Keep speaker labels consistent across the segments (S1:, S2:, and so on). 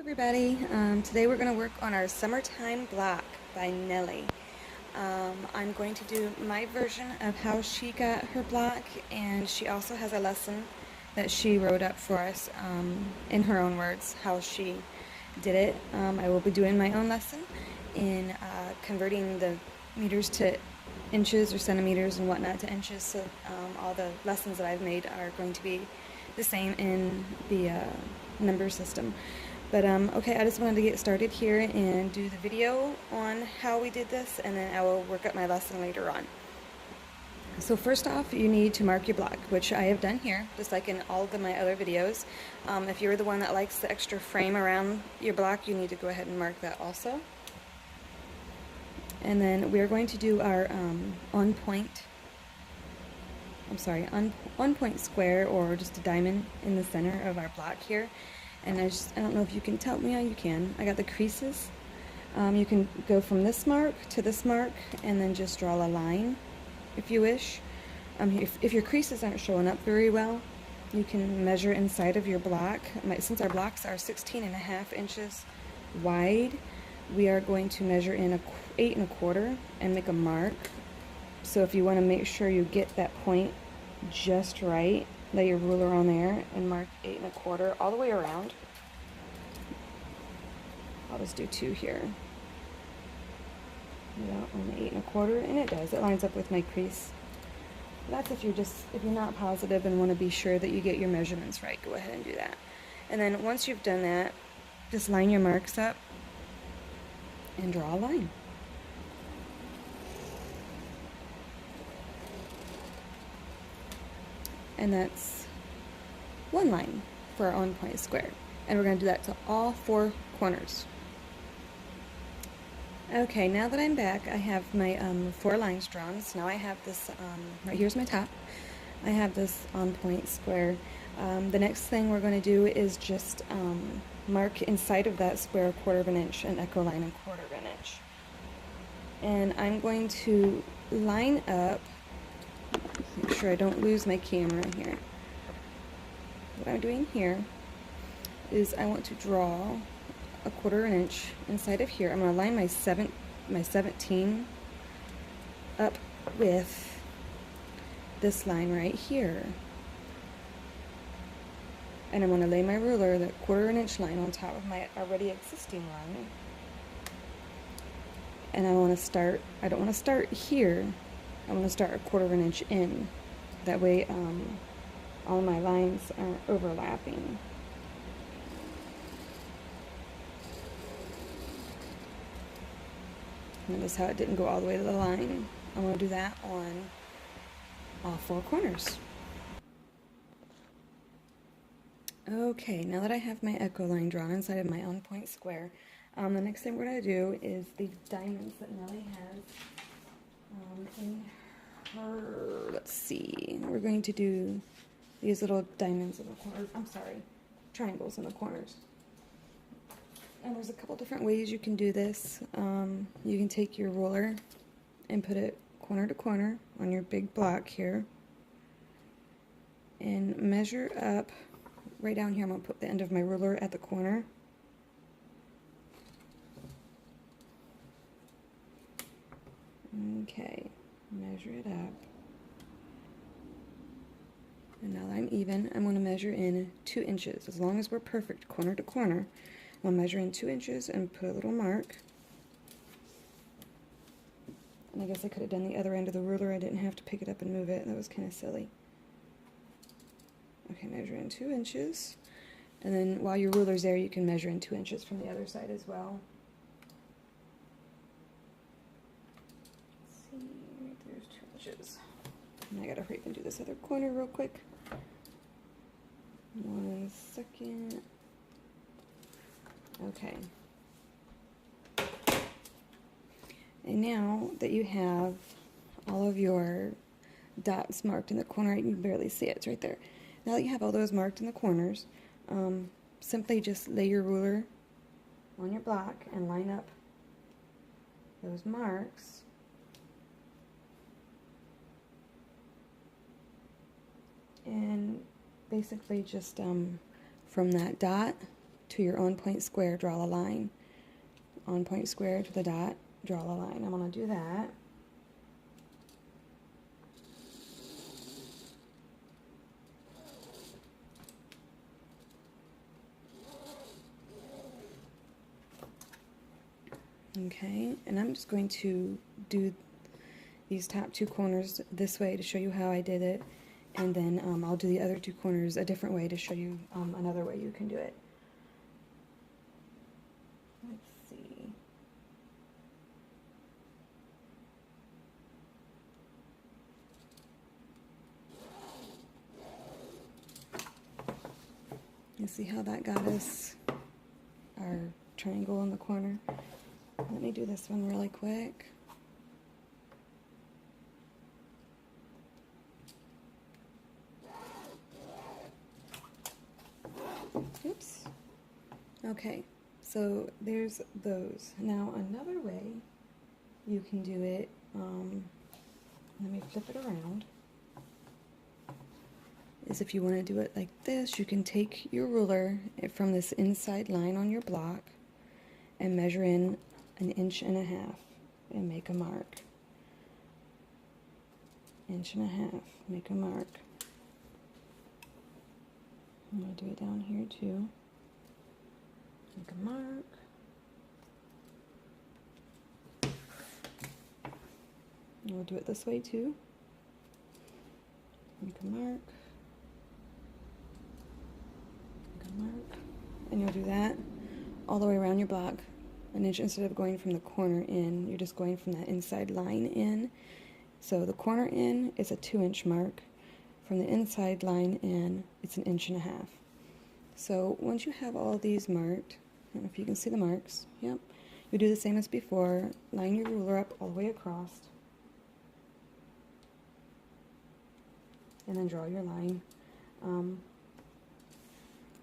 S1: Everybody. Today we're going to work on our Summertime Block by Nellie. I'm going to do my version of how she got her block, and she also has a lesson that she wrote up for us in her own words, how she did it. I will be doing my own lesson in converting the meters to inches or centimeters and whatnot to inches, so all the lessons that I've made are going to be the same in the number system. But okay, I just wanted to get started here and do the video on how we did this, and then I will work up my lesson later on. So first off, you need to mark your block, which I have done here, just like in all of my other videos. If you're the one that likes the extra frame around your block, you need to go ahead and mark that also. And then we're going to do our on point square, or just a diamond in the center of our block here. And I don't know if you can tell me. Yeah, you can. I got the creases. You can go from this mark to this mark and then just draw a line if you wish. If your creases aren't showing up very well, you can measure inside of your block. Since our blocks are 16.5 inches wide, we are going to measure in 8 1/4 and make a mark. So if you want to make sure you get that point just right, lay your ruler on there and mark 8 1/4 all the way around. I'll just do 2 here. On the 8 1/4, and it does. It lines up with my crease. That's if you're not positive and want to be sure that you get your measurements right. Go ahead and do that. And then once you've done that, just line your marks up and draw a line. And that's one line for our on point square. And we're going to do that to all 4 corners. Okay, now that I'm back, I have my 4 lines drawn. So now I have this, right here's my top. I have this on point square. The next thing we're going to do is just mark inside of that square 1/4 of an inch, an echo line 1/4 of an inch. And I'm going to line up, make sure I don't lose my camera here. What I'm doing here is I want to draw a 1/4 of an inch inside of here. I'm going to line my 17 up with this line right here. And I'm going to lay my ruler, that 1/4 of an inch line, on top of my already existing line. And I don't want to start here. I want to start a 1/4 of an inch in. That way all my lines aren't overlapping. Notice how it didn't go all the way to the line. I'm going to do that on all 4 corners. Okay, now that I have my echo line drawn inside of my on point square, the next thing we're going to do is the diamonds that Nellie has in her, let's see, we're going to do these little diamonds in the corners, triangles in the corners. And there's a couple different ways you can do this. You can take your ruler and put it corner to corner on your big block here and measure up right down here. I'm going to put the end of my ruler at the corner. Okay, measure it up. And now that I'm even, I'm going to measure in 2 inches. As long as we're perfect corner to corner, I'll measure in 2 inches and put a little mark. And I guess I could have done the other end of the ruler. I didn't have to pick it up and move it. That was kind of silly. Okay, measure in 2 inches. And then while your ruler's there, you can measure in 2 inches from the other side as well. Let's see, right there's 2 inches. And I gotta hurry up and do this other corner real quick. 1 second. Okay. And now that you have all of your dots marked in the corner, you can barely see it, it's right there. Now that you have all those marked in the corners, simply just lay your ruler on your block and line up those marks. And basically just from that dot to your on point square, draw a line. On point square to the dot, draw a line. I'm going to do that. Okay, and I'm just going to do these top two corners this way to show you how I did it, and then I'll do the other two corners a different way to show you another way you can do it. Let's see. You see how that got us our triangle in the corner? Let me do this one really quick. Oops. Okay, so there's those. Now another way you can do it, let me flip it around, is if you want to do it like this, you can take your ruler from this inside line on your block and measure in 1.5 inches and make a mark. 1.5 inches, make a mark. I'm going to do it down here too. Make a mark. And we'll do it this way too. Make a mark. Make a mark. And you'll do that all the way around your block. 1 inch, instead of going from the corner in, you're just going from that inside line in. So the corner in is a 2-inch mark. From the inside line in, it's 1.5 inches. So once you have all these marked, I don't know if you can see the marks, yep, you do the same as before, line your ruler up all the way across, and then draw your line.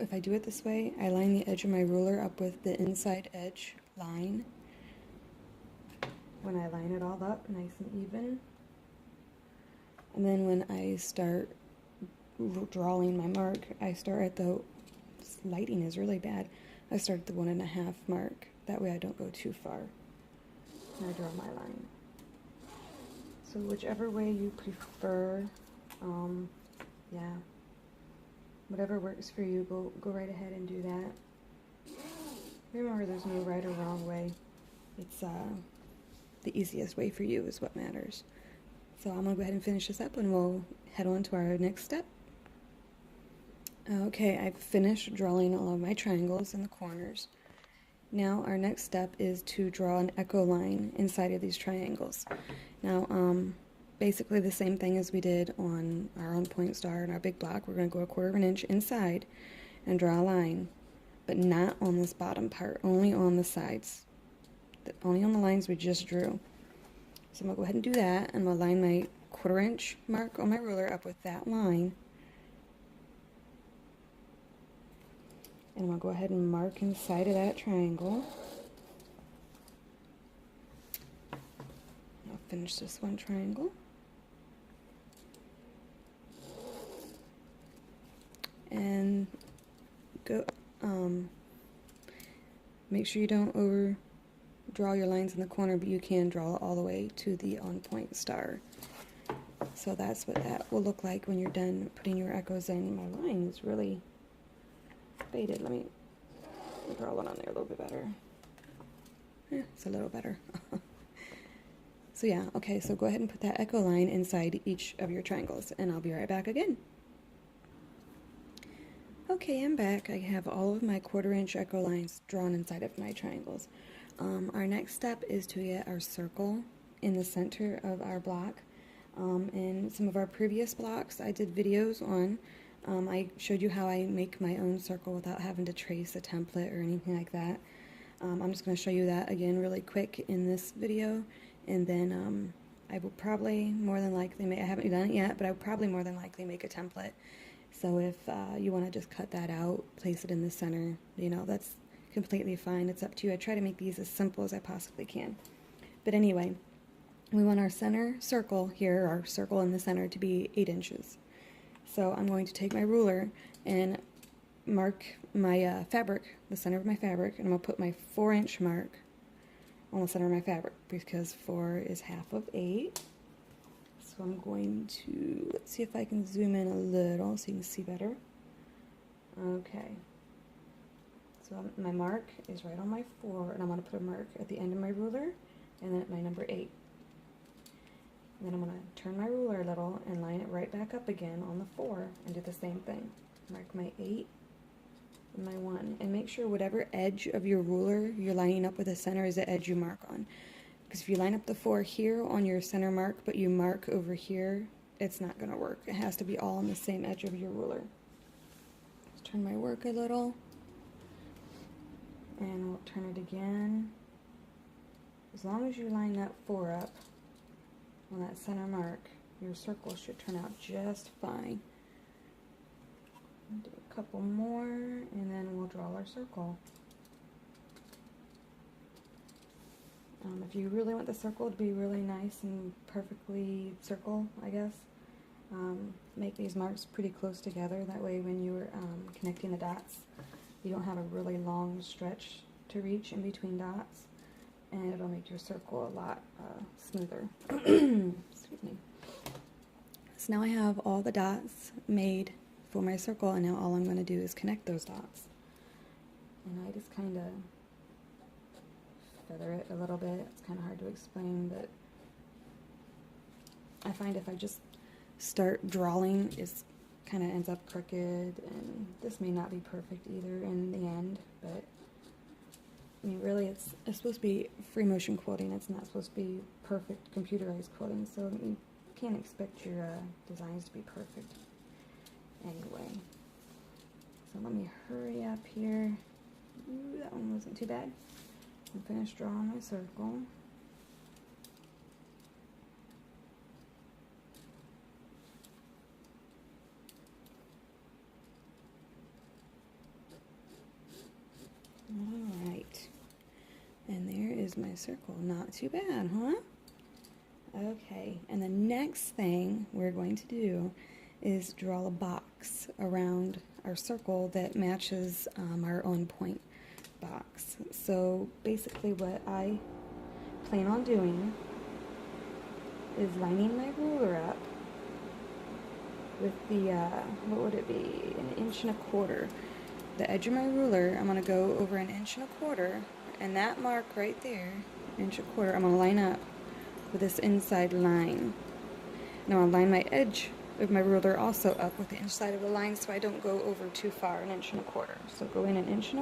S1: If I do it this way, I line the edge of my ruler up with the inside edge line. When I line it all up nice and even, and then when I start drawing my mark, I start at the, this lighting is really bad, I start at the 1.5 mark. That way I don't go too far. And I draw my line. So whichever way you prefer, yeah, whatever works for you, go right ahead and do that. Remember, there's no right or wrong way. It's the easiest way for you is what matters. So I'm going to go ahead and finish this up and we'll head on to our next step. Okay, I've finished drawing all of my triangles in the corners. Now our next step is to draw an echo line inside of these triangles. Now, basically the same thing as we did on our on point star and our big block. We're going to go 1/4 inch inside and draw a line, but not on this bottom part, only on the sides, only on the lines we just drew. So I'm going to go ahead and do that, and I'm going to line my 1/4 inch mark on my ruler up with that line. And I'm going to go ahead and mark inside of that triangle. I'll finish this one triangle. And go, make sure you don't over draw your lines in the corner, but you can draw all the way to the on point star. So that's what that will look like when you're done putting your echoes in. My line is really faded. Let me draw one on there a little bit better. It's a little better. So yeah, okay, so go ahead and put that echo line inside each of your triangles, and I'll be right back again. Okay, I'm back. I have all of my 1/4 inch echo lines drawn inside of my triangles. Our next step is to get our circle in the center of our block. In some of our previous blocks I did videos on. I showed you how I make my own circle without having to trace a template or anything like that. I'm just going to show you that again really quick in this video, and then I will probably more than likely I haven't done it yet, but I will probably more than likely make a template. So if you want to just cut that out, place it in the center, you know, that's completely fine. It's up to you. I try to make these as simple as I possibly can. But anyway, we want our center circle here, our circle in the center, to be 8 inches. So I'm going to take my ruler and mark my fabric, the center of my fabric, and I'm going to put my 4-inch mark on the center of my fabric because 4 is half of 8. So I'm going to, let's see if I can zoom in a little so you can see better. Okay. So my mark is right on my 4, and I'm going to put a mark at the end of my ruler and then at my number 8. And then I'm going to turn my ruler a little and line it right back up again on the 4 and do the same thing. Mark my 8 and my 1. And make sure whatever edge of your ruler you're lining up with the center is the edge you mark on. Because if you line up the 4 here on your center mark, but you mark over here, it's not going to work. It has to be all on the same edge of your ruler. Let's turn my work a little. And we'll turn it again. As long as you line that 4 up on that center mark, your circle should turn out just fine. Do a couple more, and then we'll draw our circle. If you really want the circle to be really nice and perfectly circle, I guess, make these marks pretty close together. That way when you're connecting the dots, you don't have a really long stretch to reach in between dots, and it'll make your circle a lot smoother. Excuse me. So now I have all the dots made for my circle, and now all I'm going to do is connect those dots. And I just kind of feather it a little bit. It's kind of hard to explain, but I find if I just start drawing, it kind of ends up crooked, and this may not be perfect either in the end, but I mean, really, it's supposed to be free motion quilting. It's not supposed to be perfect computerized quilting, so you can't expect your designs to be perfect anyway. So let me hurry up here. Ooh, that one wasn't too bad. I'm finished drawing my circle. Alright. And there is my circle. Not too bad, huh? Okay, and the next thing we're going to do is draw a box around our circle that matches our own point box. So basically what I plan on doing is lining my ruler up with the, what would it be, 1.25 inches. The edge of my ruler, I'm going to go over 1.25 inches, and that mark right there, 1.25 inches, I'm going to line up with this inside line. Now I'll line my edge of my ruler also up with the inside of the line so I don't go over too far, 1.25 inches. So go in 1.25 inches.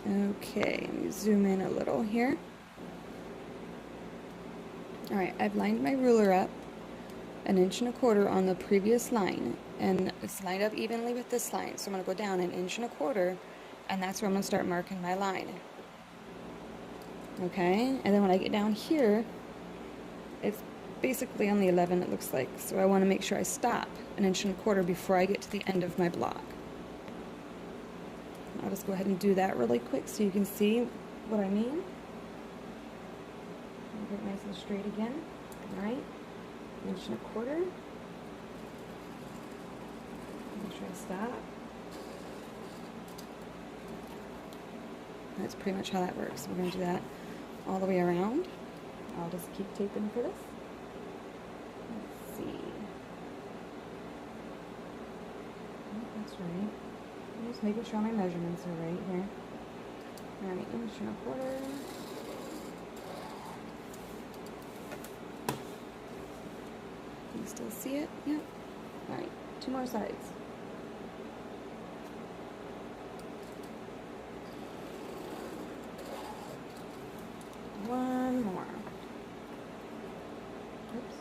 S1: Okay, let me zoom in a little here. Alright, I've lined my ruler up 1.25 inches on the previous line, and it's lined up evenly with this line, so I'm going to go down 1.25 inches, and that's where I'm going to start marking my line. Okay, and then when I get down here, it's basically on the 11, it looks like, so I want to make sure I stop 1.25 inches before I get to the end of my block. I'll just go ahead and do that really quick so you can see what I mean. Get it nice and straight again. Alright, 1.25 inches. Make sure I stop. That's pretty much how that works. We're going to do that all the way around. I'll just keep taping for this. Let's see. That's right. I'm just making sure my measurements are right here. Alright, 1.25 inches. Can you still see it? Yep. Alright, 2 more sides. One more. Oops.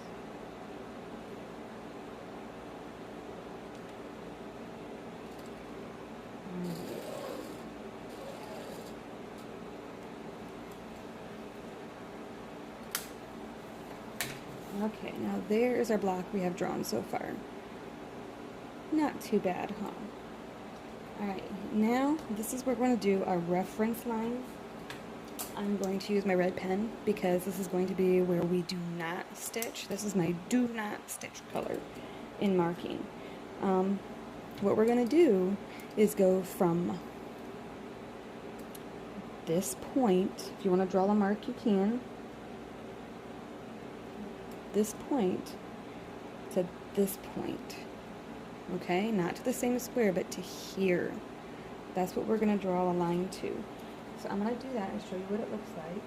S1: Okay, now there is our block we have drawn so far. Not too bad, huh? Alright, now this is where we're going to do our reference lines. I'm going to use my red pen because this is going to be where we do not stitch. This is my do not stitch color. in marking. What we're going to do is go from this point, if you want to draw a mark you can, this point to this point, okay? Not to the same square, but to here. That's what we're going to draw a line to. So I'm going to do that and show you what it looks like.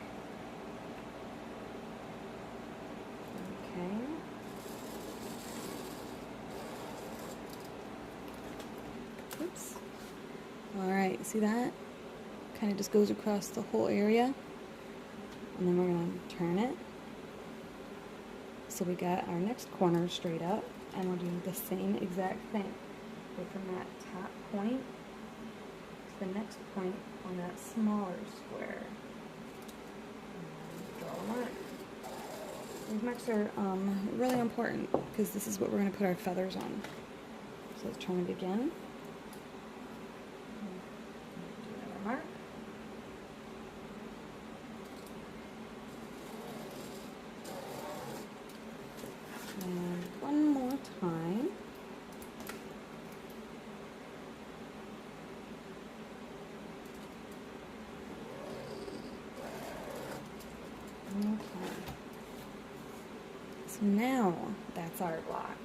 S1: Okay. Oops. Alright, see that? Kind of just goes across the whole area. And then we're going to turn it. So we got our next corner straight up, and we'll do the same exact thing. Go from that top point to the next point on that smaller square. And draw a mark. These marks are really important because this is what we're going to put our feathers on. So let's turn it again. Do another mark. And one more time. Okay. So now that's our block.